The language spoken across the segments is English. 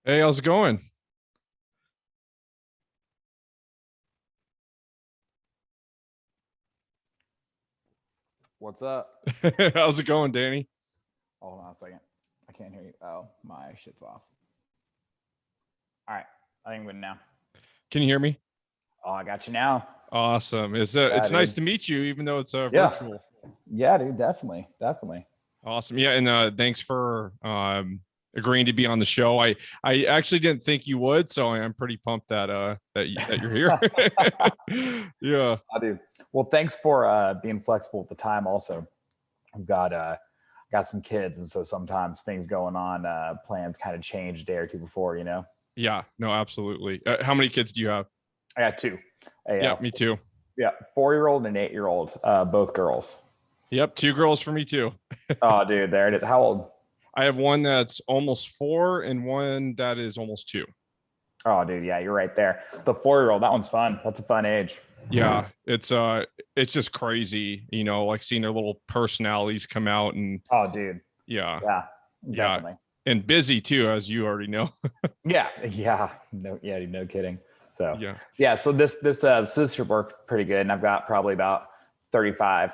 Hey, how's it going? What's up? How's it going, Danny? Hold on a second. I can't hear you. Oh, my shit's off. All right. I think I'm good now. Can you hear me? Oh, I got you now. Awesome. Yeah, It's nice dude. to meet you, even though it's Yeah. virtual. Yeah, dude. Definitely. Definitely. Awesome. Yeah, and thanks for agreeing to be on the show. I actually didn't think you would, so I'm pretty pumped that you're here. Yeah. I do. Well, thanks for being flexible with the time also. I've got some kids, and so sometimes things going on, plans kind of change a day or two before. Yeah. No, absolutely. How many kids do you have? I got two. A Yeah, me too. yeah, 4-year-old and 8-year-old, both girls. Yep, two girls for me too. Oh, dude, there it is. How old? I have one that's almost four and one that is almost two. Oh, dude, yeah, you're right there. The 4-year-old, that one's fun. That's a fun age. Yeah, it's just crazy, like seeing their little personalities come out and Oh, dude. yeah, Yeah, yeah, definitely. and busy too, as you already know. Yeah, yeah, no, yeah, dude, no kidding. So, Yeah. yeah, so this sister worked pretty good, and I've got probably about 35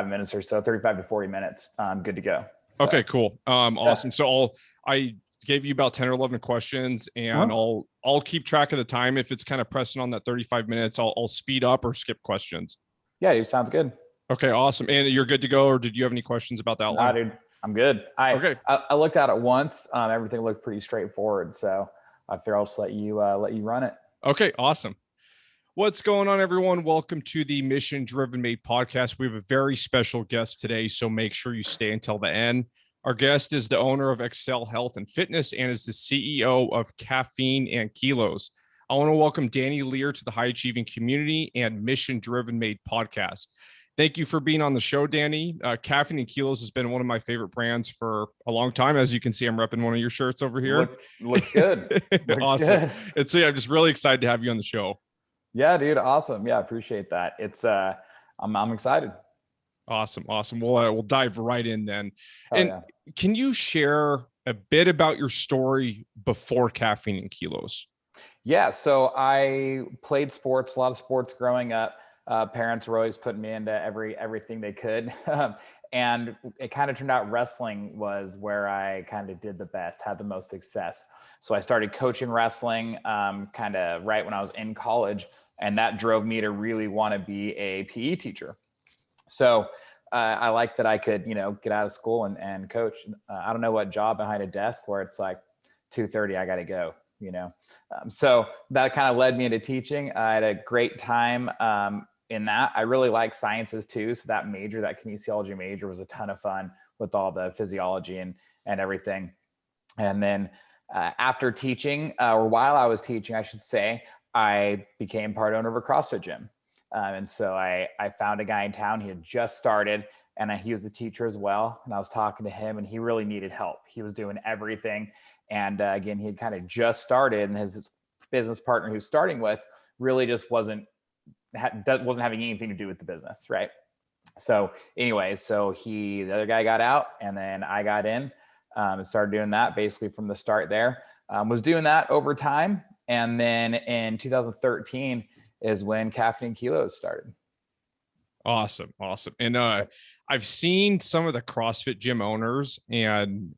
minutes or so, 35 to 40 minutes. I'm good to go. So, Okay, cool. yeah. Awesome. So I gave you about 10 or 11 questions and Uh-huh. I'll keep track of the time. If it's kind of pressing on that 35 minutes, I'll speed up or skip questions. Yeah, dude, sounds good. Okay, awesome. And you're good to go, or did you have any questions about the Nah, outline? dude, I'm good. I Okay. I, I looked at it once. Everything looked pretty straightforward, so I figure I'll just let you run it. Okay, awesome. What's going on, everyone? Welcome to the Mission Driven Mate podcast. We have a very special guest today, so make sure you stay until the end. Our guest is the owner of Excel Health and Fitness and is the CEO of Caffeine and Kilos. I want to welcome Danny Lehr to the High Achieving Community and Mission Driven Mate podcast. Thank you for being on the show, Danny. Caffeine and Kilos has been one of my favorite brands for a long time. As you can see, I'm repping one of your shirts over here. Looks good. Looks Awesome. good. And so, yeah, I'm just really excited to have you on the show. Yeah, dude, awesome. Yeah, appreciate that. I'm excited. Awesome, awesome. We'll dive right in then. Hell And yeah. can you share a bit about your story before Caffeine and Kilos? Yeah, so I played sports, a lot of sports growing up. Parents were always putting me into everything they could. And it kind of turned out wrestling was where I kind of did the best, had the most success. So I started coaching wrestling kind of right when I was in college, and that drove me to really want to be a PE teacher. So I like that I could, get out of school and coach. I don't know what job behind a desk where it's like 2:30, I got to go. So that kind of led me into teaching. I had a great time in that. I really like sciences too. So that major, that kinesiology major, was a ton of fun with all the physiology and everything. And then after teaching, or while I was teaching, I should say, I became part owner of a CrossFit gym. And so I found a guy in town. He had just started, and he was the teacher as well. And I was talking to him, and he really needed help. He was doing everything. And again, he had kind of just started, and his business partner who was starting with really just wasn't having anything to do with the business, right? So anyway, the other guy got out, and then I got in and started doing that basically from the start there. Was doing that over time. And then in 2013 is when Caffeine Kilos started. Awesome, awesome. And Yep. I've seen some of the CrossFit gym owners and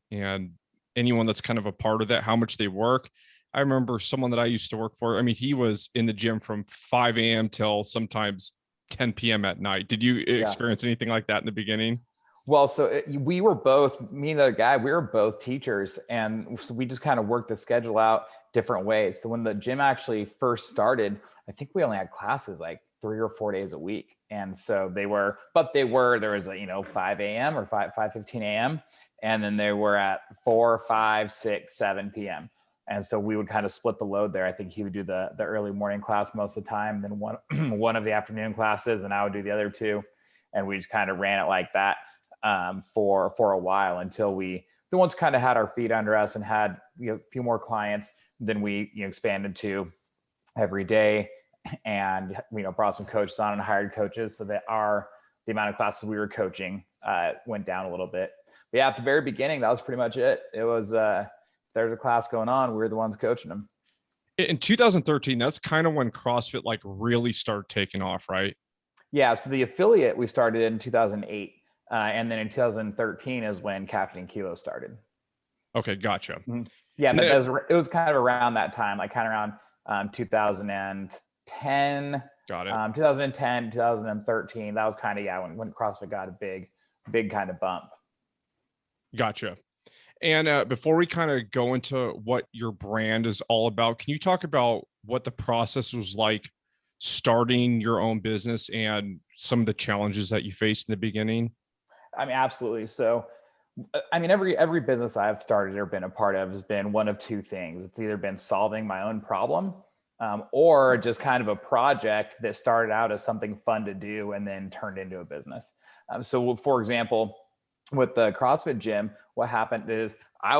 anyone that's kind of a part of that, how much they work. I remember someone that I used to work for. I mean, he was in the gym from 5 a.m. till sometimes 10 p.m. at night. Did you Yeah. experience anything like that in the beginning? Well, we were both, me and the other guy, we were both teachers. And so we just kind of worked the schedule out different ways. So when the gym actually first started, I think we only had classes like 3 or 4 days a week. And so there was 5 a.m. or 5:15 a.m. And then they were at 4, 5, 6, 7 p.m. And so we would kind of split the load there. I think he would do the early morning class most of the time, then one, one of the afternoon classes, and I would do the other two. And we just kind of ran it like that for a while until the ones kind of had our feet under us and had a few more clients. Then we expanded to every day, and brought some coaches on and hired coaches so that the amount of classes we were coaching went down a little bit. But yeah, at the very beginning, that was pretty much it. It was there's a class going on. We're the ones coaching them. In 2013, that's kind of when CrossFit like really started taking off, right? Yeah. So the affiliate we started in 2008. And then in 2013 is when Caffeine Kilos started. Okay, gotcha. Mm-hmm. Yeah, And but then, it was kind of around that time, like kind of around 2010, got it. 2010, 2013. That was kind of, yeah, when CrossFit got a big kind of bump. Gotcha. And before we kind of go into what your brand is all about, can you talk about what the process was like starting your own business and some of the challenges that you faced in the beginning? I mean, absolutely. So, I mean, every business I've started or been a part of has been one of two things. It's either been solving my own problem, or just kind of a project that started out as something fun to do and then turned into a business. So, for example, with the CrossFit gym, what happened is I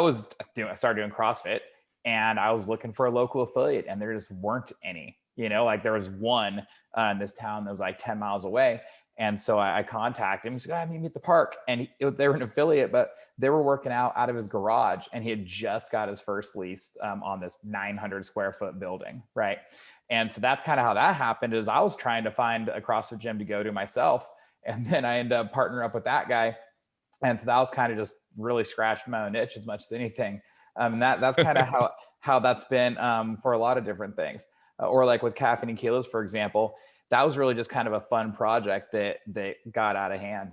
started doing CrossFit, and I was looking for a local affiliate, and there just weren't any. Like there was one in this town that was like 10 miles away. And so I contacted him. He's like, meet me at the park. And they were an affiliate, but they were working out of his garage. And he had just got his first lease on this 900 square foot building. Right. And so that's kind of how that happened. Is I was trying to find a CrossFit gym to go to myself. And then I ended up partnering up with that guy. And so that was kind of just really scratching my own itch as much as anything. And that's kind of how that's been for a lot of different things. Or like with Caffeine Kilos, for example, that was really just kind of a fun project that got out of hand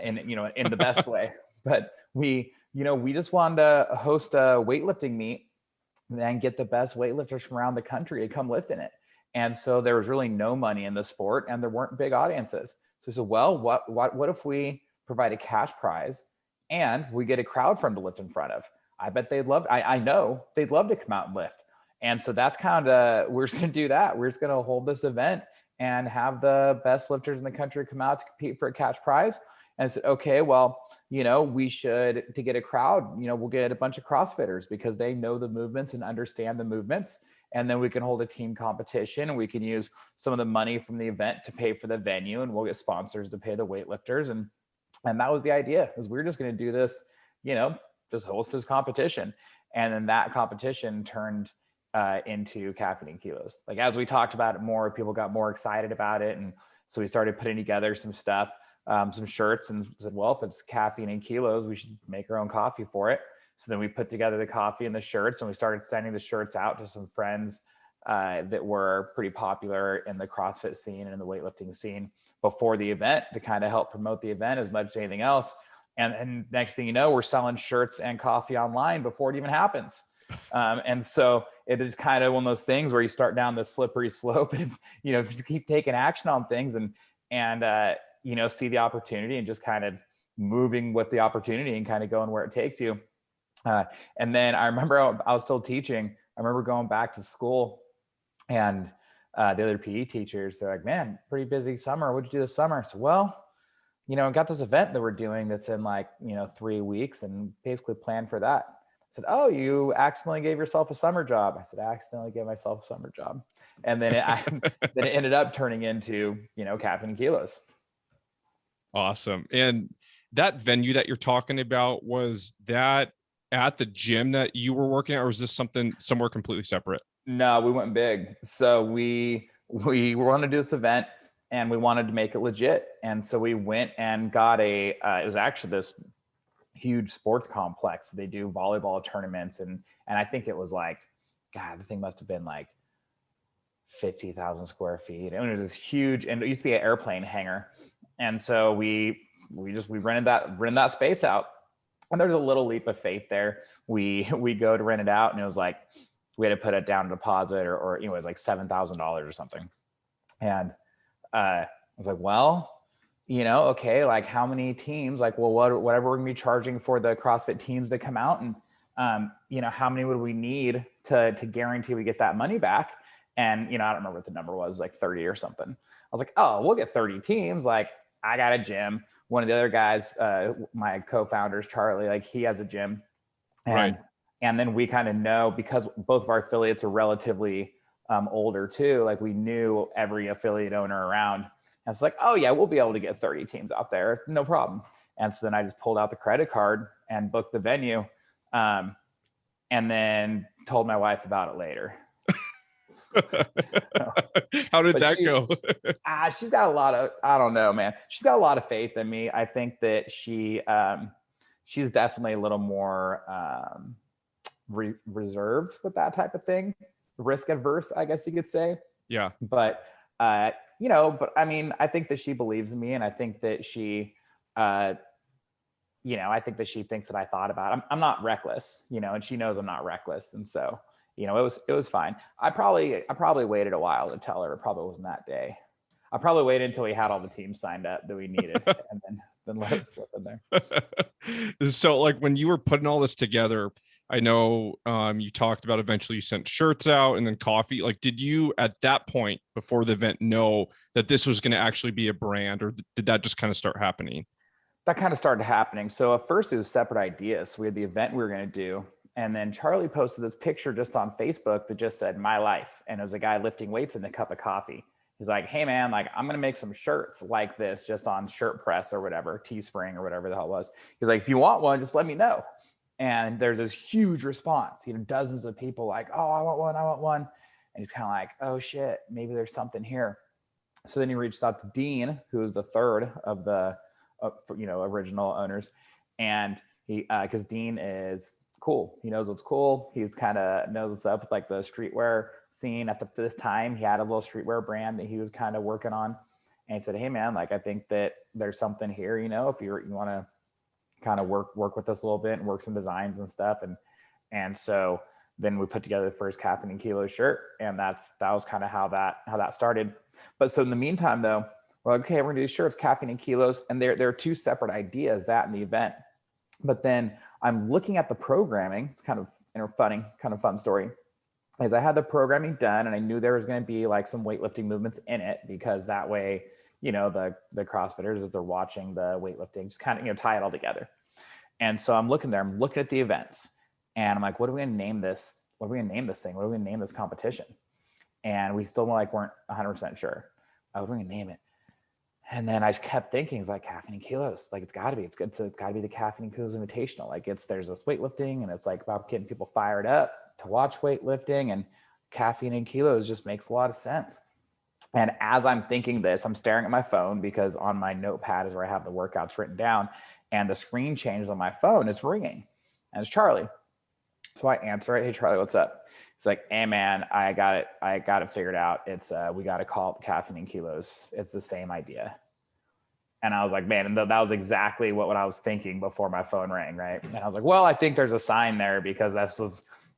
in the best way. But we just wanted to host a weightlifting meet and get the best weightlifters from around the country to come lift in it. And so there was really no money in the sport, and there weren't big audiences. So I said, well, what if we provide a cash prize and we get a crowd for them to lift in front of? I bet they'd love. I know they'd love to come out and lift. And so that's kind of, we're just going to do that. We're just going to hold this event and have the best lifters in the country come out to compete for a cash prize. And I said, okay, well, we should, to get a crowd, we'll get a bunch of CrossFitters because they know the movements and understand the movements. And then we can hold a team competition, and we can use some of the money from the event to pay for the venue, and we'll get sponsors to pay the weightlifters. And that was the idea, is we're just going to do this, just host this competition. And then that competition turned into Caffeine Kilos. Like, as we talked about it more, people got more excited about it. And so we started putting together some stuff, some shirts, and said, well, if it's Caffeine and Kilos, we should make our own coffee for it. So then we put together the coffee and the shirts, and we started sending the shirts out to some friends that were pretty popular in the CrossFit scene and in the weightlifting scene before the event, to kind of help promote the event as much as anything else. And next thing you know, we're selling shirts and coffee online before it even happens. And so it is kind of one of those things where you start down this slippery slope, and, just keep taking action on things and see the opportunity and just kind of moving with the opportunity and kind of going where it takes you. And then I remember I was still teaching. I remember going back to school, and the other PE teachers, they're like, man, pretty busy summer. What'd you do this summer? I said, well, I got this event that we're doing that's in 3 weeks, and basically planned for that. I said, oh, you accidentally gave yourself a summer job. I said, I accidentally gave myself a summer job. And then it ended up turning into, Caffeine Kilos. Awesome. And that venue that you're talking about, was that at the gym that you were working at, or was this something somewhere completely separate? No, we went big. So we wanted to do this event, and we wanted to make it legit. And so we went and got it was actually this huge sports complex. They do volleyball tournaments. And I think it was the thing must've been 50,000 square feet. And it was this huge, and it used to be an airplane hangar. And so we rented that space out. And there's a little leap of faith there. We go to rent it out, and it was we had to put it down deposit, or it was $7,000 or something. And I was like, well, okay, how many teams, well, whatever we're gonna be charging for the CrossFit teams to come out, and how many would we need to guarantee we get that money back? And I don't remember what the number was, 30 or something. I was like, oh, we'll get 30 teams. I got a gym. One of the other guys, my co-founders, Charlie, he has a gym. Right. And then we kind of know, because both of our affiliates are relatively older too, we knew every affiliate owner around. And it's oh yeah, we'll be able to get 30 teams out there, no problem. And so then I just pulled out the credit card and booked the venue. and then told my wife about it later. How did But that go? she's got a lot of, I don't know, man. She's got a lot of faith in me. I think that she's definitely a little more reserved with that type of thing, risk adverse, I guess you could say. Yeah. But but I mean, I think that she believes in me, and I think that I think that she thinks that I thought about it. I'm not reckless, and she knows I'm not reckless, and so it was fine. I probably waited a while to tell her. It probably wasn't that day. I probably waited until we had all the teams signed up that we needed, and then let it slip in there. So, like, when you were putting all this together, I know you talked about eventually you sent shirts out and then coffee. Like, did you at that point before the event know that this was going to actually be a brand, or did that just kind of start happening? That kind of started happening. So at first it was separate ideas. We had the event we were going to do. And then Charlie posted this picture just on Facebook that just said my life. And it was a guy lifting weights in a cup of coffee. He's like, hey man, like I'm going to make some shirts like this just on Shirt Press or whatever, Teespring or whatever the hell it was. He's like, if you want one, just let me know. And there's this huge response, dozens of people like, oh, I want one. And he's kind of like, oh shit, maybe there's something here. So then he reached out to Dean, who is the third of the original owners, and he because Dean is cool. He knows what's cool. He's kind of knows what's up with like the streetwear scene at this time. He had a little streetwear brand that he was kind of working on, and he said, hey man, like I think that there's something here, if you want to kind of work with us a little bit and work some designs and stuff. And so then we put together the first Caffeine Kilos shirt, and that was kind of how that started. But so in the meantime though, we're like, okay, we're gonna do shirts, Caffeine and Kilos, and there are two separate ideas, that and the event. But then I'm looking at the programming. It's kind of fun story. As I had the programming done, and I knew there was going to be like some weightlifting movements in it, because that way, the CrossFitters, as they're watching the weightlifting, just kind of tie it all together. And so I'm looking at the events, and I'm like, what are we gonna name this? What are we gonna name this thing? What are we gonna name this competition? And we still weren't 100% sure. What are we gonna name it? And then I just kept thinking, it's like Caffeine and Kilos. Like it's got to be the Caffeine and Kilos Invitational. Like there's this weightlifting, and it's like about getting people fired up to watch weightlifting, and Caffeine and Kilos just makes a lot of sense. And as I'm thinking this, I'm staring at my phone, because on my notepad is where I have the workouts written down, and the screen changes on my phone. It's ringing, and it's Charlie. So I answer it. Hey Charlie, what's up? It's like, hey man, I got it figured out. It's we got to call it Caffeine and Kilos. It's the same idea. And I was like, man, and that was exactly what I was thinking before my phone rang, right? And I was like, well, I think there's a sign there, because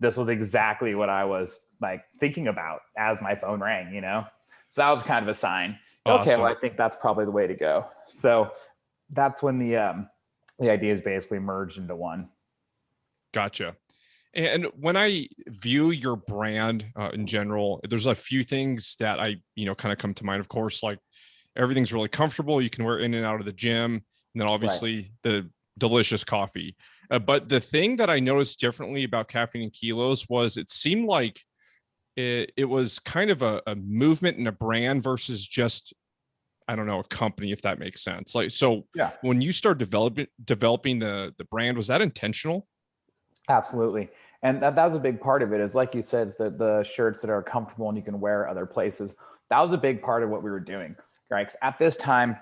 this was exactly what I was like thinking about as my phone rang, So that was kind of a sign. Awesome. Okay, well, I think that's probably the way to go. So that's when the ideas basically merged into one. Gotcha. And when I view your brand in general, there's a few things that I, kind of come to mind. Of course, like everything's really comfortable. You can wear in and out of the gym. And then obviously the delicious coffee. But the thing that I noticed differently about Caffeine and Kilos was it seemed like it was kind of a movement and a brand versus just, I don't know, a company, if that makes sense. Like, so yeah. When you start developing the brand, was that intentional? Absolutely. And that was a big part of it, is like you said, is that the shirts that are comfortable and you can wear other places. That was a big part of what we were doing, right? 'Cause at this time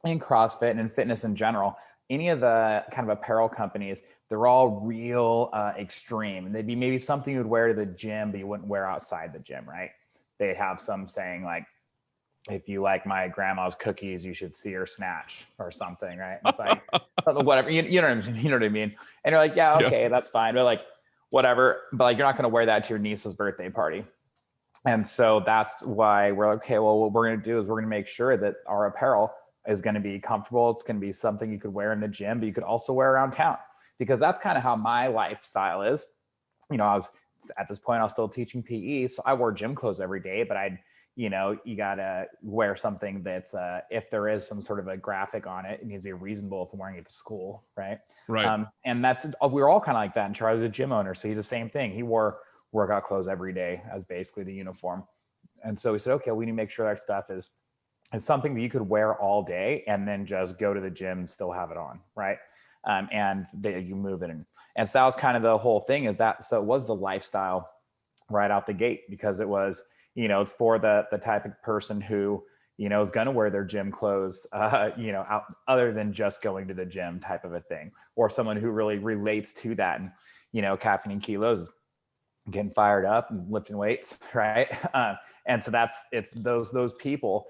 in CrossFit and in fitness in general, any of the kind of apparel companies, they're all real extreme. And they'd be maybe something you'd wear to the gym, but you wouldn't wear outside the gym, right? They'd have some saying like, if you like my grandma's cookies, you should see her snatch, or something, right? It's like something, whatever, you know what I mean? And you're like, yeah, okay, that's fine. But like, whatever, but like, you're not going to wear that to your niece's birthday party. And so that's why we're like, okay, well, what we're going to do is we're going to make sure that our apparel is going to be comfortable. It's going to be something you could wear in the gym, but you could also wear around town, because that's kind of how my lifestyle is. I was at this point, I was still teaching PE. So I wore gym clothes every day, but you gotta wear something that's if there is some sort of a graphic on it, it needs to be reasonable if I'm wearing it to school, right? And that's, we were all kind of like that. And Charlie's a gym owner, so he did the same thing. He wore workout clothes every day as basically the uniform. And so we said, okay, we need to make sure that stuff is something that you could wear all day and then just go to the gym and still have it on, right? And you move it. And so that was kind of the whole thing, is that, so it was the lifestyle right out the gate, because it was, it's for the type of person who, is going to wear their gym clothes, out, other than just going to the gym type of a thing, or someone who really relates to that. And, Caffeine Kilos, getting fired up and lifting weights, right? And so it's those people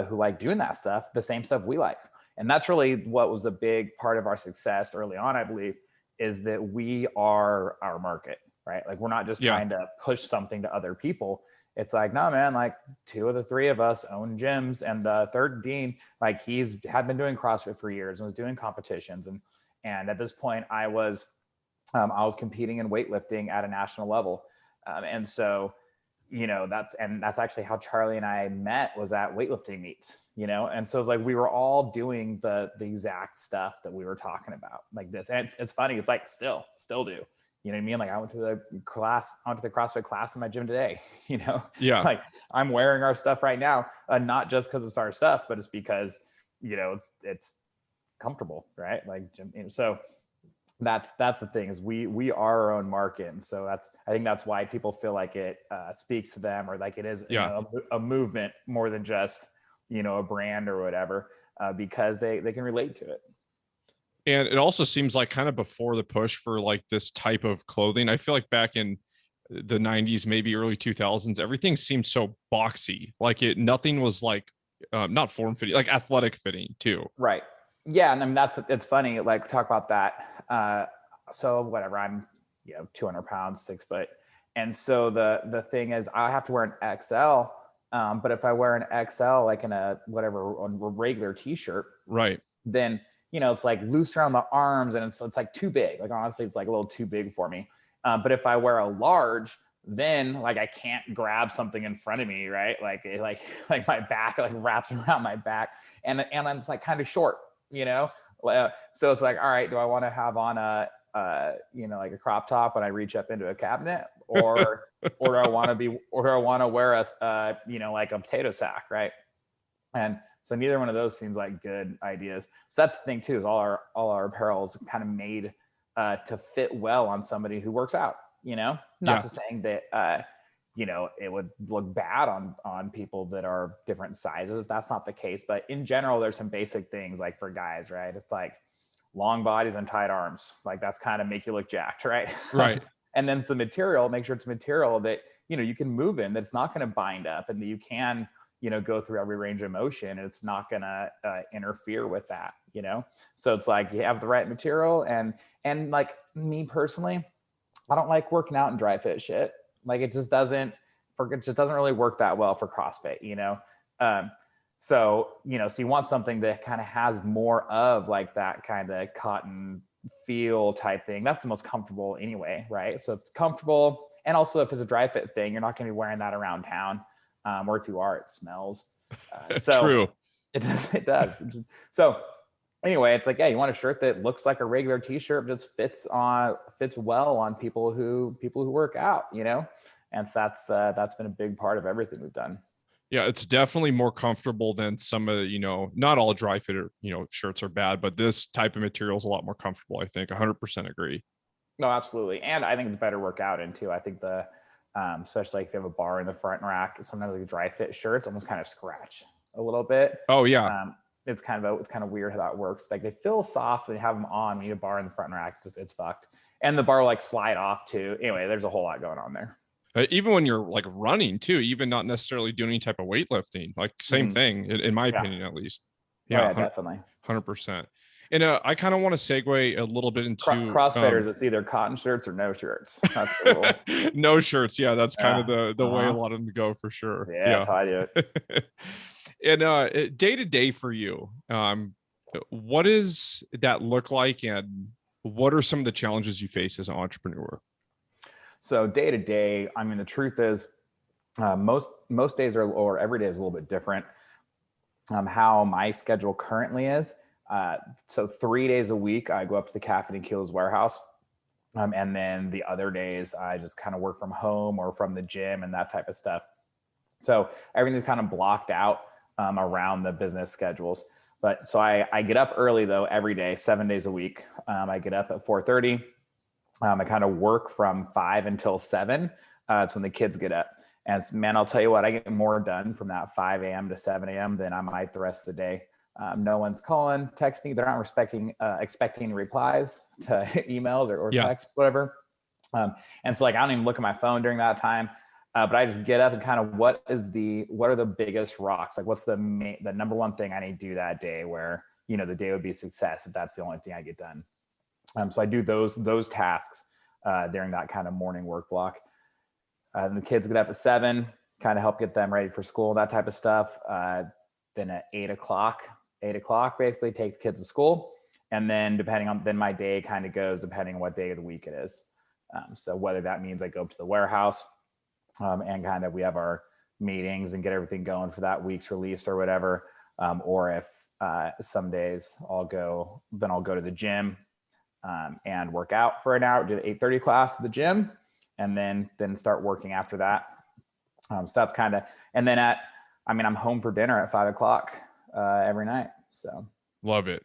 who like doing that stuff, the same stuff we like. And that's really what was a big part of our success early on, I believe, is that we are our market, right? Like, we're not just trying to push something to other people. It's like, no, man, like 2 of the 3 of us own gyms, and the third Dean, like, had been doing CrossFit for years and was doing competitions. And at this point I was competing in weightlifting at a national level. And so, that's actually how Charlie and I met, was at weightlifting meets, And so it's like, we were all doing the exact stuff that we were talking about, like this. And it's funny. It's like, still do, you know what I mean? Like, I went to the CrossFit class in my gym today, like, I'm wearing our stuff right now, not just because it's our stuff, but it's because, it's comfortable, right? Like, so that's the thing, is we are our own market. And so I think that's why people feel like it speaks to them, or like it is a movement more than just, a brand or whatever, because they can relate to it. And it also seems like kind of before the push for like this type of clothing, I feel like back in the 90s, maybe early 2000s, everything seemed so boxy. Like nothing was like not form fitting, like athletic fitting too. Right. Yeah. And I mean, it's funny, like, talk about that. So whatever, I'm, 200 pounds, 6 foot. And so the thing is, I have to wear an XL. But if I wear an XL, like in a regular t-shirt, right, then, it's like loose around the arms, and it's like too big. Like, honestly, it's like a little too big for me. But if I wear a large, then like I can't grab something in front of me, right? Like my back like wraps around my back, and it's like kind of short, So it's like, all right, do I want to have on like a crop top when I reach up into a cabinet, or do I want to wear a like a potato sack, right? And so neither one of those seems like good ideas. So that's the thing too, is all our apparel is kind of made to fit well on somebody who works out, not to saying that, it would look bad on people that are different sizes. That's not the case. But in general, there's some basic things, like for guys, right? It's like long bodies and tight arms. Like, that's kind of make you look jacked, right? Right. And then it's the material, make sure it's material that, you can move in, that's not going to bind up, and that you can, go through every range of motion, and it's not going to interfere with that, So it's like, you have the right material. And like, me personally, I don't like working out in dry fit shit. Like, it just doesn't really work that well for CrossFit, so you want something that kind of has more of like that kind of cotton feel type thing. That's the most comfortable anyway, right? So it's comfortable. And also, if it's a dry fit thing, you're not going to be wearing that around town. Or if you are, it smells. So true. It does. So anyway, it's like, yeah, you want a shirt that looks like a regular t-shirt, but just fits well on people who work out, And so that's been a big part of everything we've done. Yeah, it's definitely more comfortable than some of, not all dry fit, shirts are bad, but this type of material is a lot more comfortable. I think 100% agree. No, absolutely. And I think it's better workout in too. I think especially like if you have a bar in the front rack, sometimes like dry fit shirts almost kind of scratch a little bit. Oh yeah. It's kind of weird how that works. Like, they feel soft when you have them on. When you need a bar in the front rack, it's fucked. And the bar will like slide off too. Anyway, there's a whole lot going on there. Even when you're like running too, even not necessarily doing any type of weightlifting, like same thing, in my opinion, at least. Yeah, definitely. 100%. And I kind of want to segue a little bit into CrossFitters. It's either cotton shirts or no shirts. That's the rule. No shirts. Yeah, that's kind of the way a lot of them go, for sure. Yeah, that's how I do it. And day to day for you, what does that look like, and what are some of the challenges you face as an entrepreneur? So day to day, I mean, the truth is, most days or every day is a little bit different. How my schedule currently is. So 3 days a week, I go up to the Caffeine Kilos warehouse. And then the other days I just kind of work from home or from the gym and that type of stuff. So everything's kind of blocked out around the business schedules. But so I get up early though, every day, 7 days a week. I get up at 4:30. I kind of work from 5 until 7. It's when the kids get up. And man, I'll tell you what, I get more done from that 5 a.m. to 7 a.m. than I might the rest of the day. No one's calling, texting. They're not expecting replies to emails or Yeah. texts, whatever. And so like, I don't even look at my phone during that time. But I just get up and kind of what are the biggest rocks? Like what's the number one thing I need to do that day where, the day would be a success if that's the only thing I get done. So I do those tasks during that kind of morning work block. And the kids get up at 7, kind of help get them ready for school, that type of stuff. Then at 8 o'clock, basically take the kids to school. And then then my day kind of goes depending on what day of the week it is. So whether that means I go up to the warehouse and kind of we have our meetings and get everything going for that week's release or whatever. Or if some days I'll go to the gym and work out for an hour, do the 8:30 class at the gym, and then start working after that. So that's kind of, and then I'm home for dinner at 5 o'clock every night. So Love it.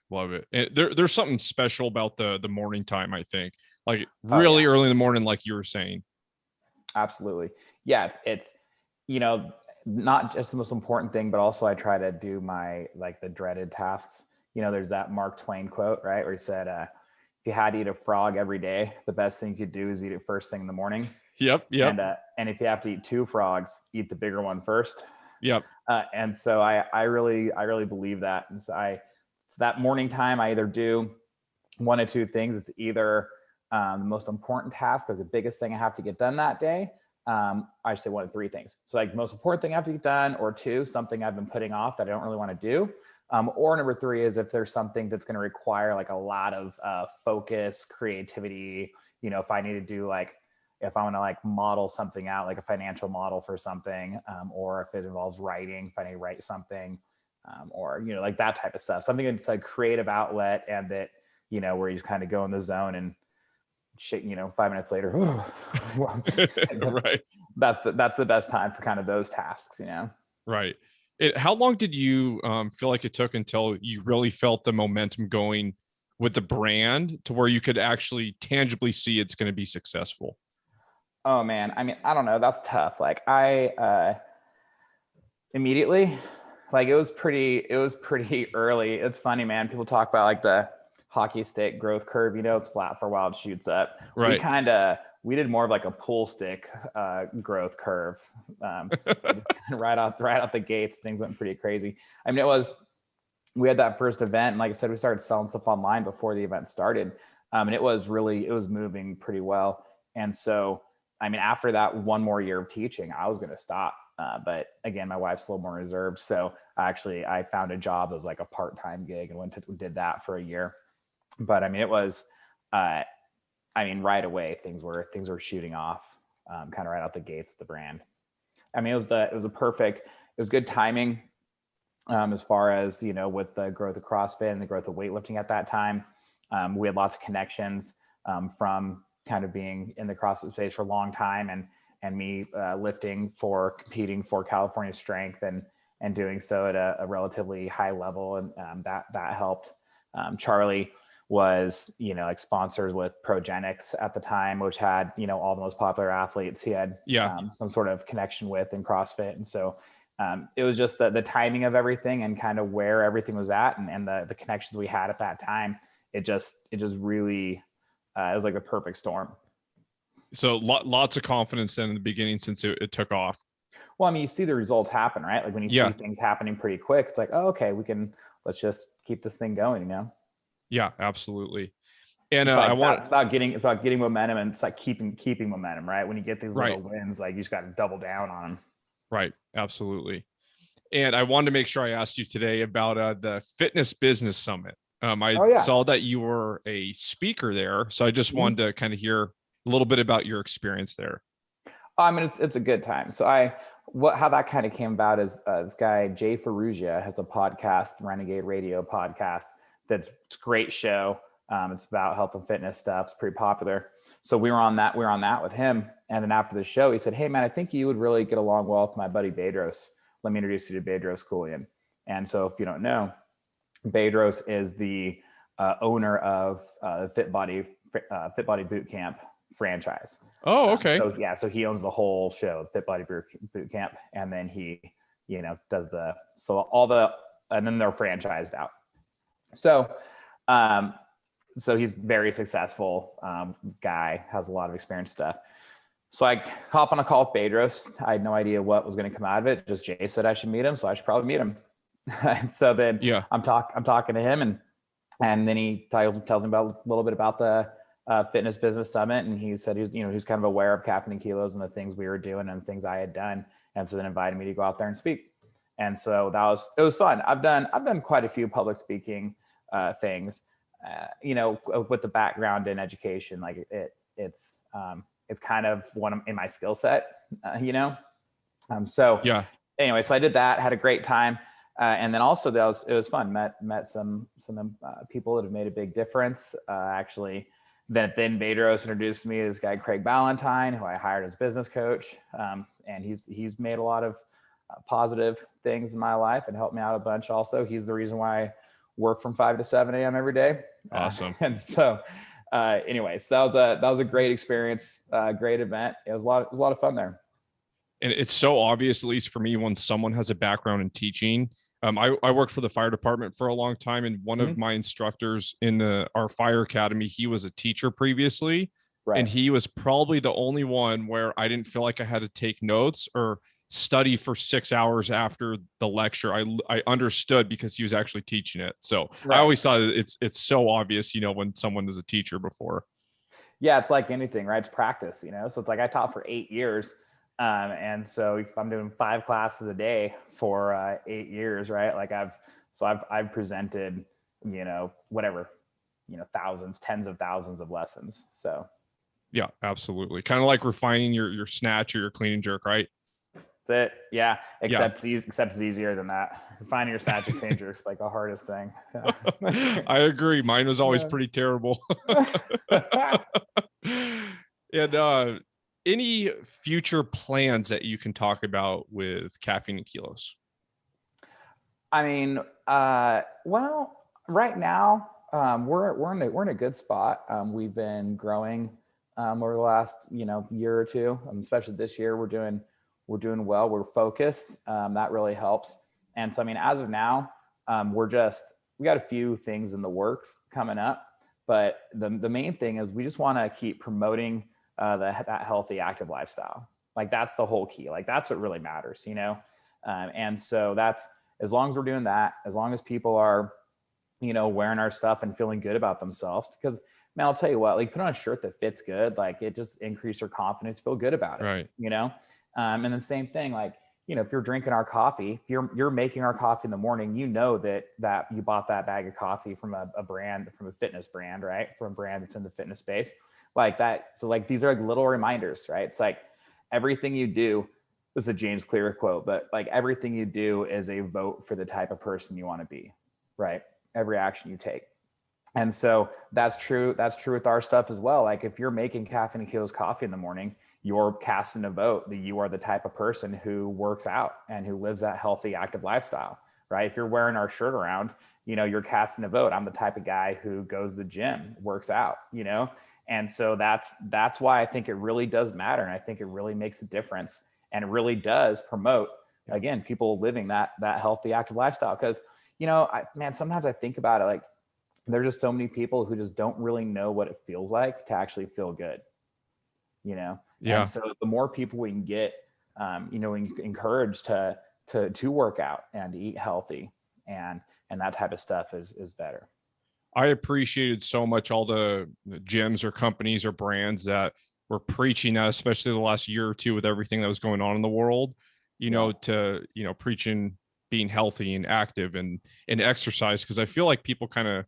And there's something special about the morning time, I think, like really early in the morning, like you were saying. Absolutely. Yeah. It's, not just the most important thing, but also I try to do my, like the dreaded tasks. There's that Mark Twain quote, right? Where he said, if you had to eat a frog every day, the best thing you could do is eat it first thing in the morning. Yep. And if you have to eat 2 frogs, eat the bigger one first. Yep. And so I really believe that. And so that morning time, I either do one of 2 things. It's either the most important task or the biggest thing I have to get done that day. I say 1 of 3 things. So like the most important thing I have to get done, or 2, something I've been putting off that I don't really want to do. Or number 3 is if there's something that's going to require like a lot of focus, creativity, if I need to do if I want to model something out, like a financial model for something, or if it involves writing, if I need to write something, or, like that type of stuff, something that's like creative outlet and that, where you just kind of go in the zone and shit, 5 minutes later, Right. That's the best time for kind of those tasks, Right. How long did you feel like it took until you really felt the momentum going with the brand to where you could actually tangibly see it's going to be successful? Oh man. I don't know. That's tough. Like I immediately, like it was pretty early. It's funny, man. People talk about like the hockey stick growth curve, it's flat for a while, it shoots up. Right. We did more of like a pull stick growth curve. Right out the gates, things went pretty crazy. We had that first event, and like I said, we started selling stuff online before the event started. And it was moving pretty well. And so, after that 1 more year of teaching, I was going to stop. But again, my wife's a little more reserved. So I found a job that was like a part-time gig and did that for a year. But it was, right away, things were shooting off, kind of right out the gates of the brand. It was good timing, as far as, with the growth of CrossFit and the growth of weightlifting at that time. We had lots of connections, from kind of being in the CrossFit space for a long time and me competing for California Strength and doing so at a relatively high level. And that helped. Charlie was, like sponsors with Progenics at the time, which had, all the most popular athletes he had some sort of connection with in CrossFit. And so it was just the timing of everything and kind of where everything was at and the connections we had at that time. It just really, it was like the perfect storm. So lots of confidence then in the beginning since it took off. Well, you see the results happen, right? Like when you see things happening pretty quick, it's like, oh, okay, let's just keep this thing going, Yeah, absolutely. And it's about getting momentum, and it's like keeping momentum, right? When you get these little wins, like you just got to double down on them. Right. Absolutely. And I wanted to make sure I asked you today about the Fitness Business Summit. I saw that you were a speaker there. So I just wanted to kind of hear a little bit about your experience there. It's a good time. So how that kind of came about is this guy, Jay Ferrugia, has a podcast, Renegade Radio podcast. That's a great show. It's about health and fitness stuff. It's pretty popular. So we were on that with him. And then after the show, he said, hey man, I think you would really get along well with my buddy Bedros. Let me introduce you to Bedros Keuilian. And so if you don't know, Bedros is the owner of the Fit Body Fit Body Boot Camp franchise. Oh, okay. So he owns the whole show, Fit Body Boot Camp, and then he, does and then they're franchised out. So, so he's very successful guy, has a lot of experience stuff. So I hop on a call with Bedros. I had no idea what was going to come out of it. Just Jay said I should meet him, so I should probably meet him. And so then I'm talking to him, and then he tells me a little bit about the fitness business summit, and he said he was kind of aware of Caffeine Kilos and the things we were doing and things I had done, and so then invited me to go out there and speak. And so it was fun. I've done quite a few public speaking things, with the background in education. Like it's kind of one in my skill set, So anyway, so I did that, had a great time. And then also it was fun. Met some people that have made a big difference. Actually, then Bedros introduced me to this guy, Craig Ballantyne, who I hired as business coach. And he's made a lot of positive things in my life and helped me out a bunch. Also, he's the reason why I work from 5 to 7 a.m. every day. Awesome. And so, anyways, that was a great experience, great event. It was a lot of fun there. And it's so obvious, at least for me, when someone has a background in teaching. I worked for the fire department for a long time, and one of my instructors in our fire academy, he was a teacher previously. Right. And he was probably the only one where I didn't feel like I had to take notes or study for 6 hours after the lecture. I understood because he was actually teaching it. So I always thought it's so obvious, when someone is a teacher before. Yeah, it's like anything, right? It's practice, so it's like I taught for 8 years. And so if I'm doing 5 classes a day for 8 years, right? Like I've presented, whatever, thousands, tens of thousands of lessons. So. Yeah, absolutely. Kind of like refining your snatch or your clean and jerk, right? That's it. Yeah. Except it's easier than that. Refining your snatch and clean and jerk is like the hardest thing. I agree. Mine was always pretty terrible. And, any future plans that you can talk about with Caffeine and Kilos? I mean, well, right now, we're in a good spot. We've been growing over the last year or two, especially this year. We're doing well. We're focused. That really helps. And so, I mean, as of now, we got a few things in the works coming up, but the main thing is we just want to keep promoting that healthy, active lifestyle. Like that's the whole key. Like that's what really matters, And so that's, as long as we're doing that, as long as people are, wearing our stuff and feeling good about themselves, because man, I'll tell you what, like put on a shirt that fits good, like it just increases your confidence, feel good about it, right? And then same thing, like, if you're drinking our coffee, if you're making our coffee in the morning, that you bought that bag of coffee from a brand, from a fitness brand, right? From a brand that's in the fitness space. Like that. So like, these are like little reminders, right? It's like everything you do, this is a James Clear quote, but like everything you do is a vote for the type of person you want to be, right? Every action you take. And so that's true. That's true with our stuff as well. Like if you're making Caffeine Kilos coffee in the morning, you're casting a vote that you are the type of person who works out and who lives that healthy, active lifestyle, right? If you're wearing our shirt around, you're casting a vote. I'm the type of guy who goes to the gym, works out, And so that's why I think it really does matter. And I think it really makes a difference, and it really does promote, again, people living that healthy, active lifestyle. Cause sometimes I think about it, like there's just so many people who just don't really know what it feels like to actually feel good, Yeah. And so the more people we can get, encouraged to work out and to eat healthy and that type of stuff is better. I appreciated so much all the gyms or companies or brands that were preaching that, especially the last year or two with everything that was going on in the world, preaching being healthy and active and exercise. Cause I feel like people kind of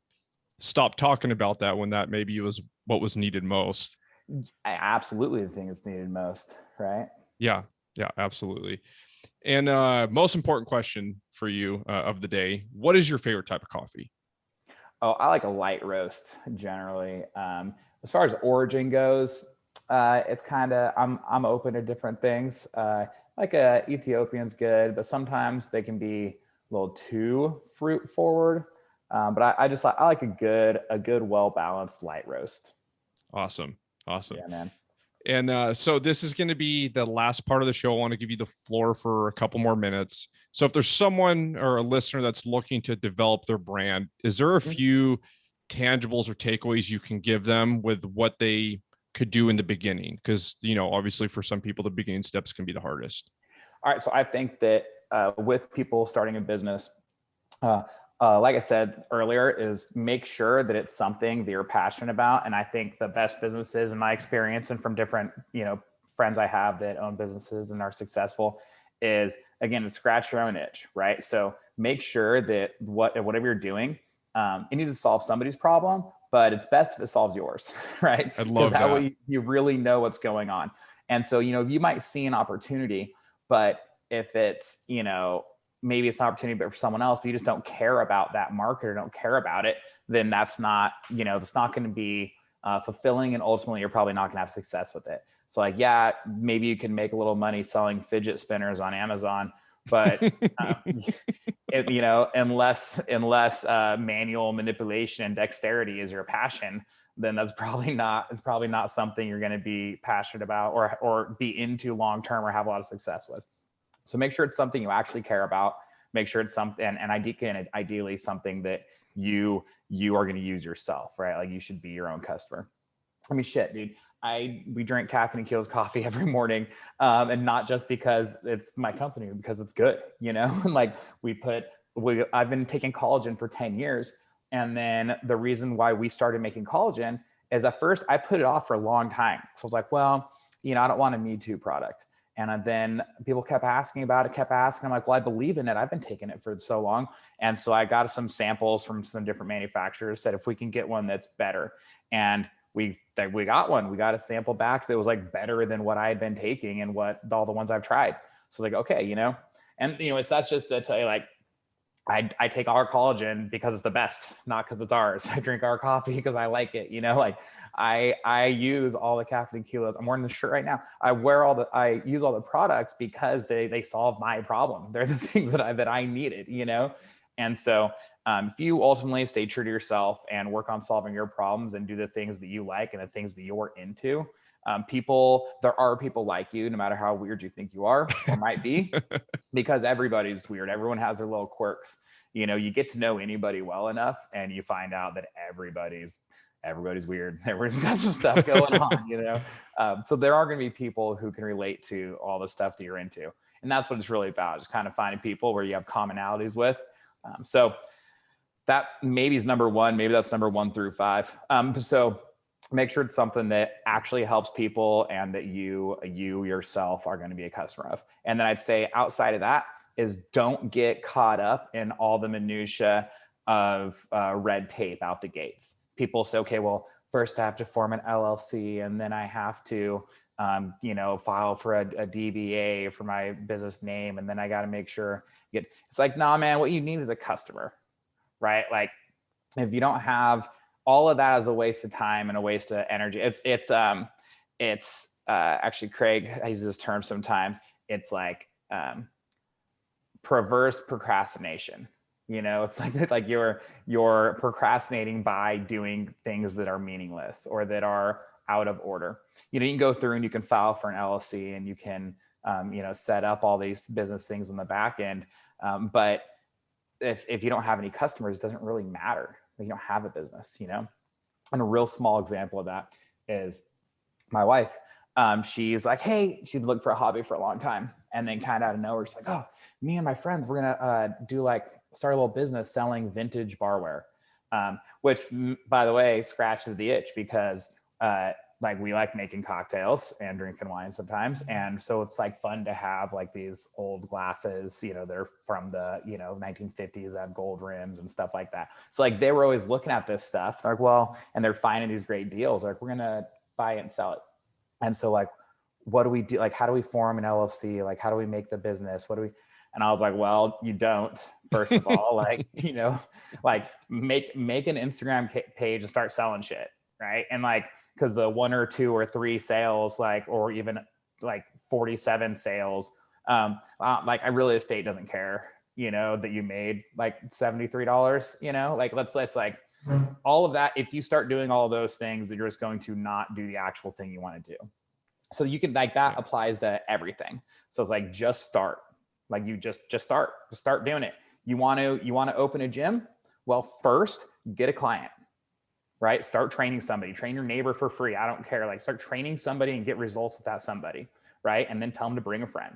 stopped talking about that when that maybe was what was needed most. I absolutely think it's needed most, right? Yeah, absolutely. And most important question for you of the day, what is your favorite type of coffee? Oh, I like a light roast generally. As far as origin goes, it's kind of, I'm open to different things. Like Ethiopian's good, but sometimes they can be a little too fruit forward. But I like a good, well-balanced light roast. Awesome. Awesome. Yeah, man. And so this is going to be the last part of the show. I want to give you the floor for a couple more minutes. So if there's someone or a listener that's looking to develop their brand, is there a few tangibles or takeaways you can give them with what they could do in the beginning? Because, obviously for some people, the beginning steps can be the hardest. All right. So I think that with people starting a business, like I said earlier, is make sure that it's something that you're passionate about. And I think the best businesses, in my experience, and from different, friends I have that own businesses and are successful, is again to scratch your own itch, right? So make sure that whatever you're doing, it needs to solve somebody's problem, but it's best if it solves yours, right? I Because love that that. way you really know what's going on. And so, you might see an opportunity, but if it's, maybe it's an opportunity, but for someone else, but you just don't care about that market or don't care about it, then that's not, it's not going to be fulfilling. And ultimately, you're probably not going to have success with it. So like, yeah, maybe you can make a little money selling fidget spinners on Amazon, but unless manual manipulation and dexterity is your passion, then it's probably not something you're going to be passionate about or be into long term or have a lot of success with. So make sure it's something you actually care about. Make sure it's something, and ideally something that you are going to use yourself, right? Like you should be your own customer. I mean, shit, dude. We drink Caffeine Kilos coffee every morning, and not just because it's my company, because it's good, like I've been taking collagen for 10 years. And then the reason why we started making collagen is at first I put it off for a long time. So I was like, well, I don't want a Me Too product. And then people kept asking about it, I'm like, well, I believe in it. I've been taking it for so long. And so I got some samples from some different manufacturers, said if we can get one that's better. And we got one. We got a sample back that was like better than what I had been taking and what all the ones I've tried. So like, okay, and that's just to tell you, like, I take our collagen because it's the best, not because it's ours. I drink our coffee because I like it. Like I use all the Caffeine Kilos. I'm wearing the shirt right now. I use all the products because they solve my problem. They're the things that I needed, And so if you ultimately stay true to yourself and work on solving your problems and do the things that you like and the things that you're into, there are people like you, no matter how weird you think you are or might be, because everybody's weird. Everyone has their little quirks. You get to know anybody well enough and you find out that everybody's weird. Everyone's got some stuff going on, so there are going to be people who can relate to all the stuff that you're into. And that's what it's really about, just kind of finding people where you have commonalities with. So that maybe is number one. Maybe that's number 1 through 5. So make sure it's something that actually helps people and that you yourself are going to be a customer of. And then I'd say outside of that is don't get caught up in all the minutia of red tape out the gates. People say, okay, well, first I have to form an LLC and then I have to, file for a DBA for my business name. And then I got to make sure it's like, nah, man, what you need is a customer, right? Like if you don't have all of that, is a waste of time and a waste of energy. It's actually, Craig, I use this term sometimes. It's like perverse procrastination. It's like you're procrastinating by doing things that are meaningless or that are out of order. You can go through and you can file for an LLC and you can set up all these business things on the back end. But if you don't have any customers, it doesn't really matter. You don't have a business, And a real small example of that is my wife. She's like, hey, she'd looked for a hobby for a long time. And then kind of out of nowhere, she's like, oh, me and my friends, we're going to start a little business selling vintage barware, which, by the way, scratches the itch because we like making cocktails and drinking wine sometimes. And so it's like fun to have like these old glasses, they're from the, 1950s that have gold rims and stuff like that. So like they were always looking at this stuff like, well, and they're finding these great deals. Like we're going to buy it and sell it. And so like, what do we do? Like, how do we form an LLC? Like, how do we make the business? And I was like, well, you don't, first of all, like make an Instagram page and start selling shit. Right. And like, because the 1 or 2 or 3 sales, or even 47 sales, like a real estate doesn't care, that you made like $73, let's All of that, if you start doing all of those things, you're just going to not do the actual thing you want to do. So you can, like, that applies to everything. So it's like, just start. Like, you just start doing it. You want to open a gym? Well, first get a client, right? Start training somebody, train your neighbor for free. I don't care. Like, start training somebody and get results with that somebody, right? And then tell them to bring a friend,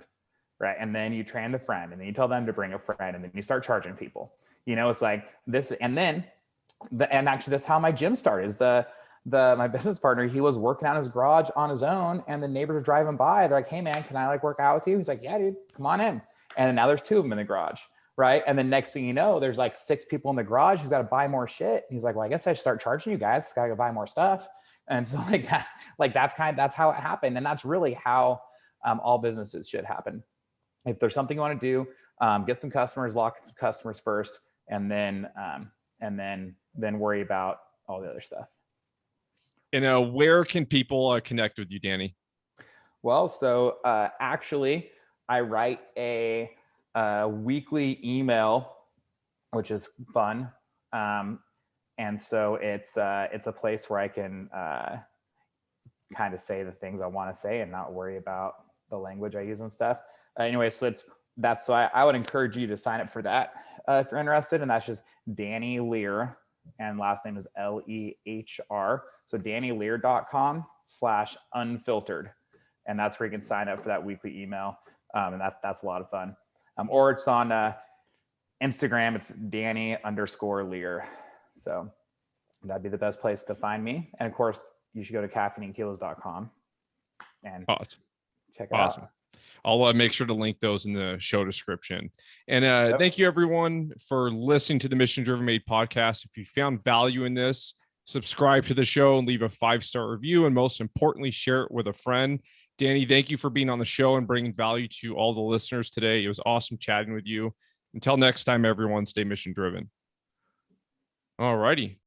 right? And then you train the friend, and then you tell them to bring a friend, and then you start charging people. It's like this. And then and actually, that's how my gym started. Is my business partner, he was working out in his garage on his own, and the neighbors are driving by. They're like, "Hey man, can I like work out with you?" He's like, "Yeah, dude, come on in." And now there's 2 of them in the garage, right? And then next thing you know, there's like 6 people in the garage. He's got to buy more shit. He's like, "Well, I guess I should start charging you guys. Got to go buy more stuff." And so that's how it happened. And that's really how all businesses should happen. If there's something you want to do, get some customers, lock in some customers first, and then worry about all the other stuff. And where can people connect with you, Danny? Well, so actually, I write a weekly email, which is fun, and so it's a place where I can kind of say the things I want to say and not worry about the language I use and stuff. Anyway, so so I would encourage you to sign up for that if you're interested, and that's just Danny Lehr, and last name is Lehr. So DannyLehr.com/unfiltered. And that's where you can sign up for that weekly email. And that's a lot of fun. Or it's on Instagram. It's Danny_Lehr. So that'd be the best place to find me. And of course, you should go to caffeinekilos.com and check it out. I'll make sure to link those in the show description. And thank you, everyone, for listening to the Mission Driven Made podcast. If you found value in this, subscribe to the show and leave a 5-star review. And most importantly, share it with a friend. Danny, thank you for being on the show and bringing value to all the listeners today. It was awesome chatting with you. Until next time, everyone, stay mission driven. All righty.